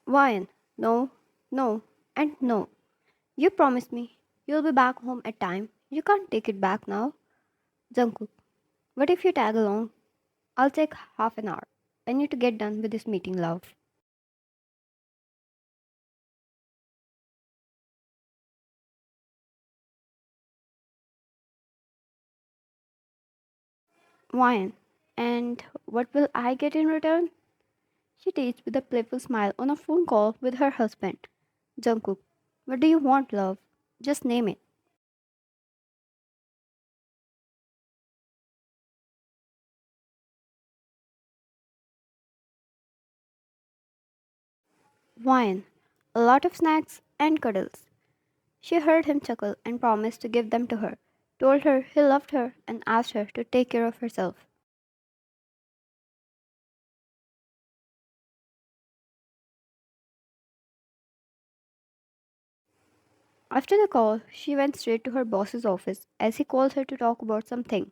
Why? No, no, and no. You promised me you'll be back home at time. You can't take it back now. Jungkook, what if you tag along? I'll take half an hour. I need to get done with this meeting, love. Why? And what will I get in return? She teased with a playful smile on a phone call with her husband. Jungkook, what do you want, love? Just name it. Wine, a lot of snacks, and cuddles. She heard him chuckle and promised to give them to her, told her he loved her, and asked her to take care of herself. After the call, she went straight to her boss's office as he called her to talk about something.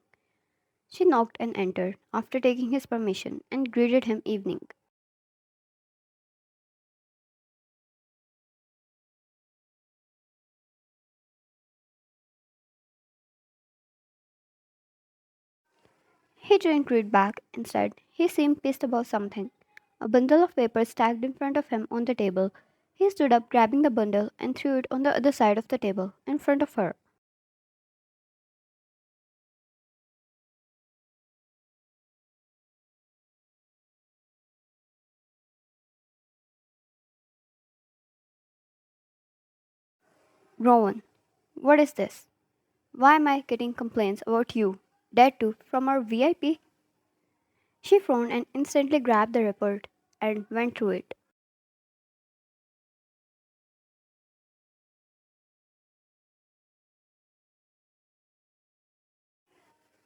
She knocked and entered after taking his permission and greeted him evening. He didn't read back. Instead, he seemed pissed about something. A bundle of papers stacked in front of him on the table. He stood up, grabbing the bundle, and threw it on the other side of the table, in front of her. Rowan, what is this? Why am I getting complaints about you? That too, from our VIP? She frowned and instantly grabbed the report and went through it.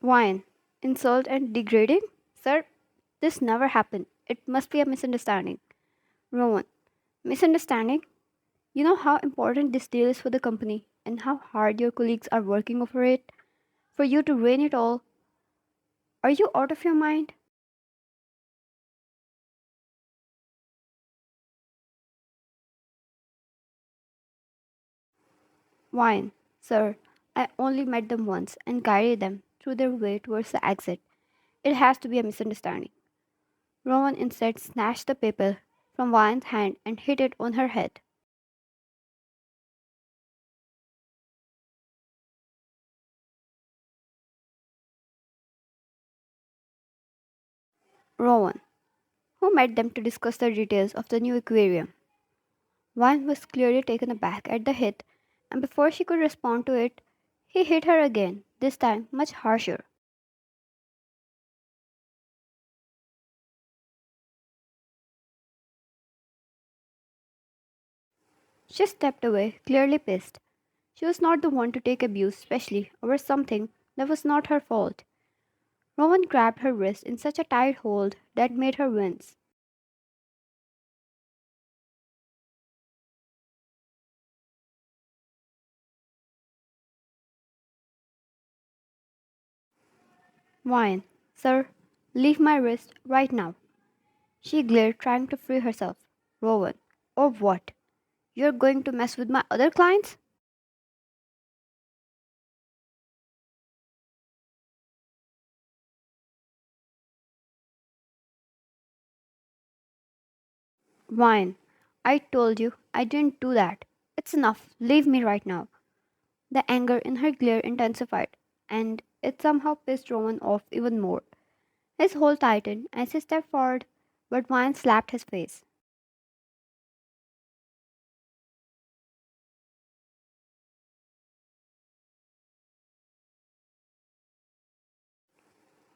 Wine, insult and degrading? Sir, this never happened. It must be a misunderstanding. Rowan, misunderstanding? You know how important this deal is for the company and how hard your colleagues are working over it? For you to ruin it all? Are you out of your mind? Wine, sir, I only met them once and guided them through their way towards the exit. It has to be a misunderstanding. Rowan instead snatched the paper from Wine's hand and hit it on her head. Rowan, who met them to discuss the details of the new aquarium. Wine was clearly taken aback at the hit, and before she could respond to it, he hit her again, this time much harsher. She stepped away, clearly pissed. She was not the one to take abuse, especially over something that was not her fault. Rowan grabbed her wrist in such a tight hold that made her wince. Wine, sir, leave my wrist right now. She glared, trying to free herself. Rowan, or what? You're going to mess with my other clients? Wine, I told you I didn't do that. It's enough. Leave me right now. The anger in her glare intensified, and it somehow pissed Rowan off even more. His hold tightened as he stepped forward, but Wine slapped his face.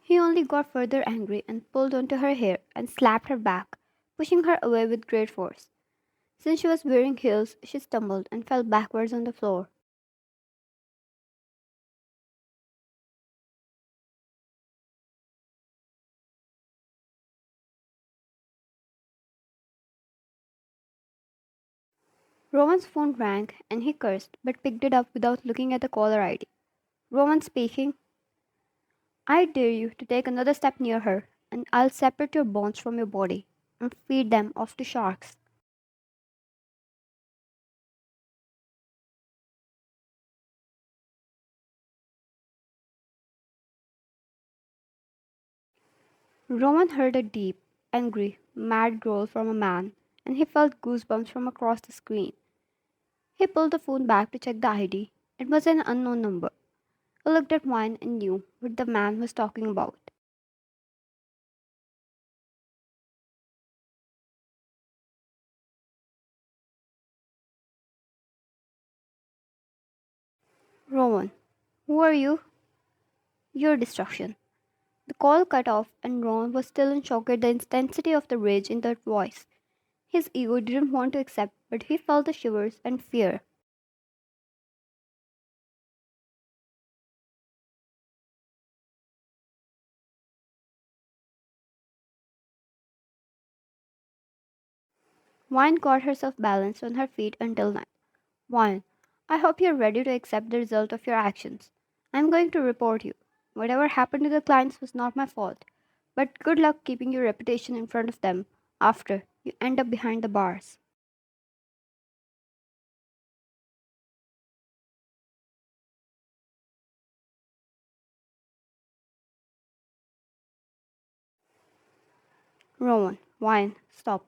He only got further angry and pulled onto her hair and slapped her back, pushing her away with great force. Since she was wearing heels, she stumbled and fell backwards on the floor. Rowan's phone rang and he cursed but picked it up without looking at the caller ID. Rowan speaking. I dare you to take another step near her, and I'll separate your bones from your body and feed them off to sharks. Roman heard a deep, angry, mad growl from a man, and he felt goosebumps from across the screen. He pulled the phone back to check the ID. It was an unknown number. He looked at mine and knew what the man was talking about. Rowan, who are you? Your destruction. The call cut off, and Ron was still in shock at the intensity of the rage in that voice. His ego didn't want to accept, but he felt the shivers and fear. Wine caught herself balanced on her feet until then. Wine, I hope you're ready to accept the result of your actions. I'm going to report you. Whatever happened to the clients was not my fault, but good luck keeping your reputation in front of them after you end up behind the bars. Rowan, Wine, stop.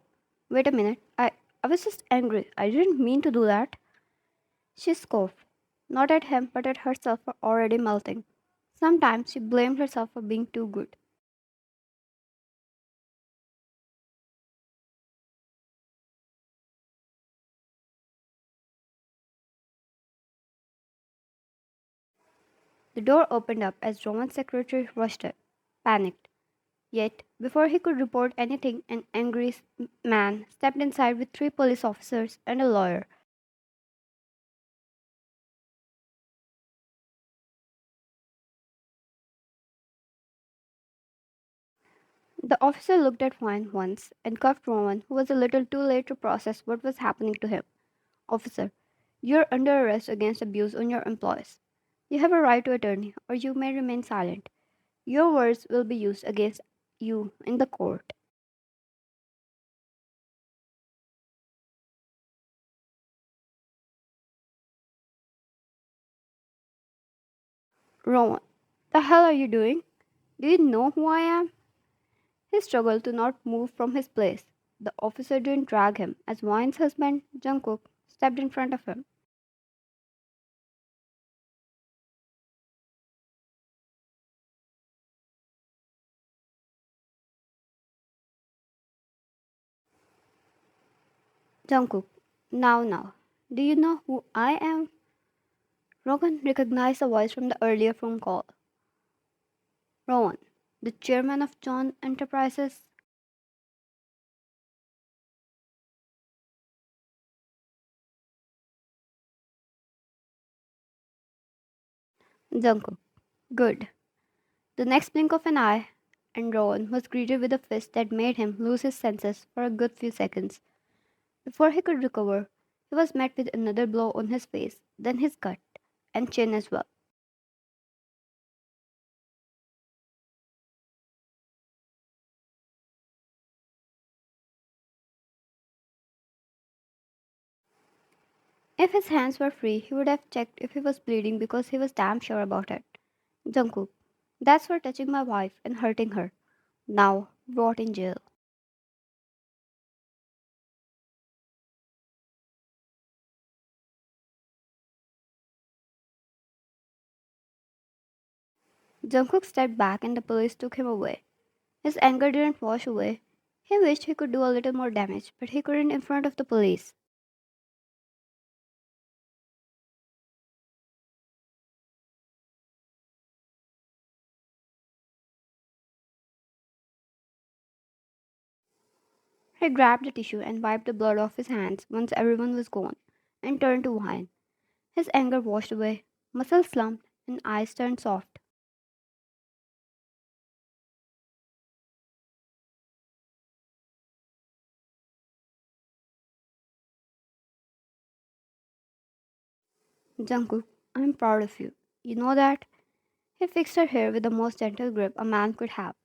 Wait a minute. I was just angry. I didn't mean to do that. She scoffed, not at him but at herself for already melting. Sometimes she blamed herself for being too good. The door opened up as Roman's secretary rushed in, panicked. Yet, before he could report anything, an angry man stepped inside with three police officers and a lawyer. The officer looked at Wine once and cuffed Roman, who was a little too late to process what was happening to him. Officer, you're under arrest against abuse on your employees. You have a right to attorney, or you may remain silent. Your words will be used against you in the court. Roman, the hell are you doing? Do you know who I am? He struggled to not move from his place. The officer didn't drag him as Wine's husband, Jungkook, stepped in front of him. Jungkook, now, do you know who I am? Rogan recognized the voice from the earlier phone call. Rowan, the chairman of John Enterprises. Jungkook, good. The next blink of an eye, and Rowan was greeted with a fist that made him lose his senses for a good few seconds. Before he could recover, he was met with another blow on his face, then his gut, and chin as well. If his hands were free, he would have checked if he was bleeding because he was damn sure about it. Jungkook, that's for touching my wife and hurting her. Now, rot in jail. Jungkook stepped back and the police took him away. His anger didn't wash away. He wished he could do a little more damage, but he couldn't in front of the police. He grabbed a tissue and wiped the blood off his hands once everyone was gone, and turned to Wine. His anger washed away, muscles slumped, and eyes turned soft. Jungkook, I'm proud of you. You know that? He fixed her hair with the most gentle grip a man could have,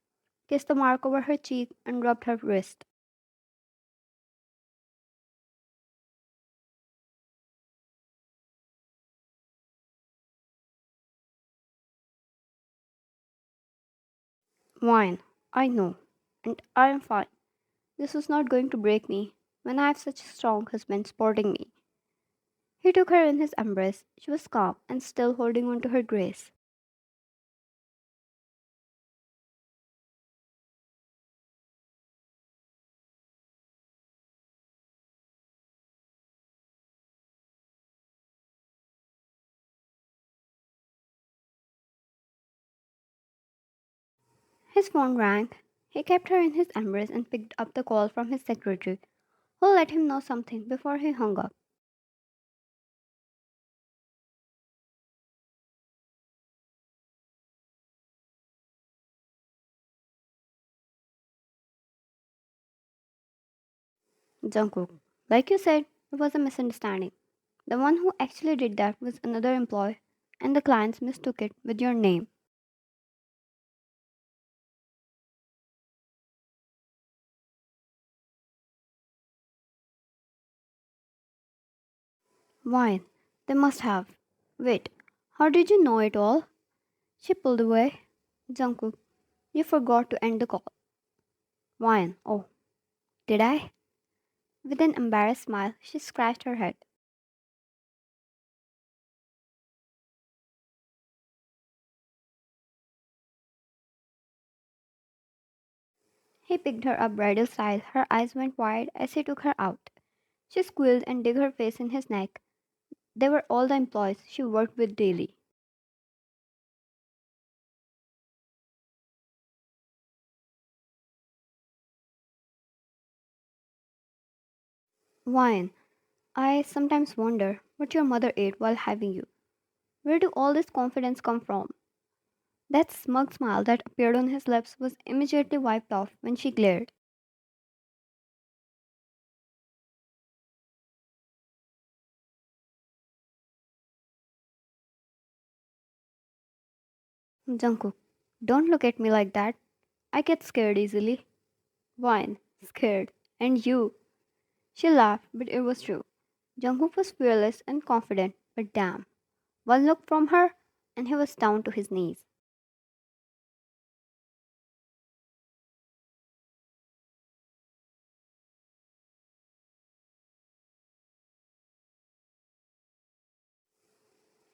kissed the mark over her cheek, and rubbed her wrist. Wine. I know, and I am fine. This was not going to break me when I have such a strong husband supporting me. He took her in his embrace. She was calm and still holding on to her grace. His phone rang. He kept her in his embrace and picked up the call from his secretary, who let him know something before he hung up. Jungkook, like you said, it was a misunderstanding. The one who actually did that was another employee, and the clients mistook it with your name. Wine. They must have. Wait, how did you know it all? She pulled away. Jungkook, you forgot to end the call. Wine. Oh, did I? With an embarrassed smile, she scratched her head. He picked her up bridal style. Her eyes went wide as he took her out. She squealed and dug her face in his neck. They were all the employees she worked with daily. Wine. I sometimes wonder what your mother ate while having you. Where do all this confidence come from? That smug smile that appeared on his lips was immediately wiped off when she glared. Jungkook, don't look at me like that. I get scared easily. Wine, scared. And you. She laughed, but it was true. Jungkook was fearless and confident, but damn. One look from her, and he was down to his knees.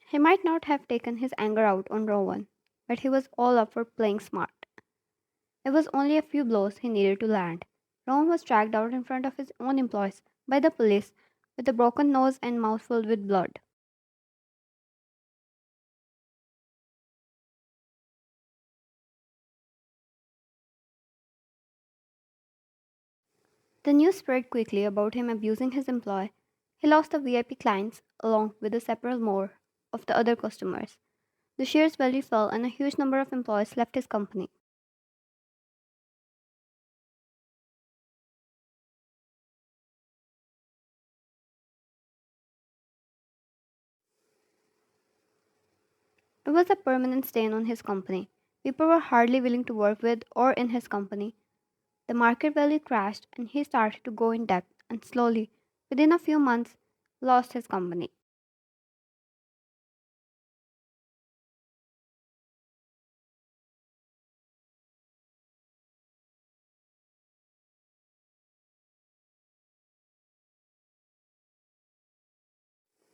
He might not have taken his anger out on Rowan, but he was all up for playing smart. It was only a few blows he needed to land. Rowan was dragged out in front of his own employees by the police with a broken nose and mouth filled with blood. The news spread quickly about him abusing his employee. He lost the VIP clients along with the several more of the other customers. The shares value fell and a huge number of employees left his company. It was a permanent stain on his company. People were hardly willing to work with or in his company. The market value crashed and he started to go in debt and slowly, within a few months, lost his company.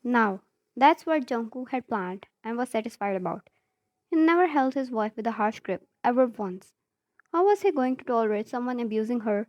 Now, that's what Jungkook had planned and was satisfied about. He never held his wife with a harsh grip, ever once. How was he going to tolerate someone abusing her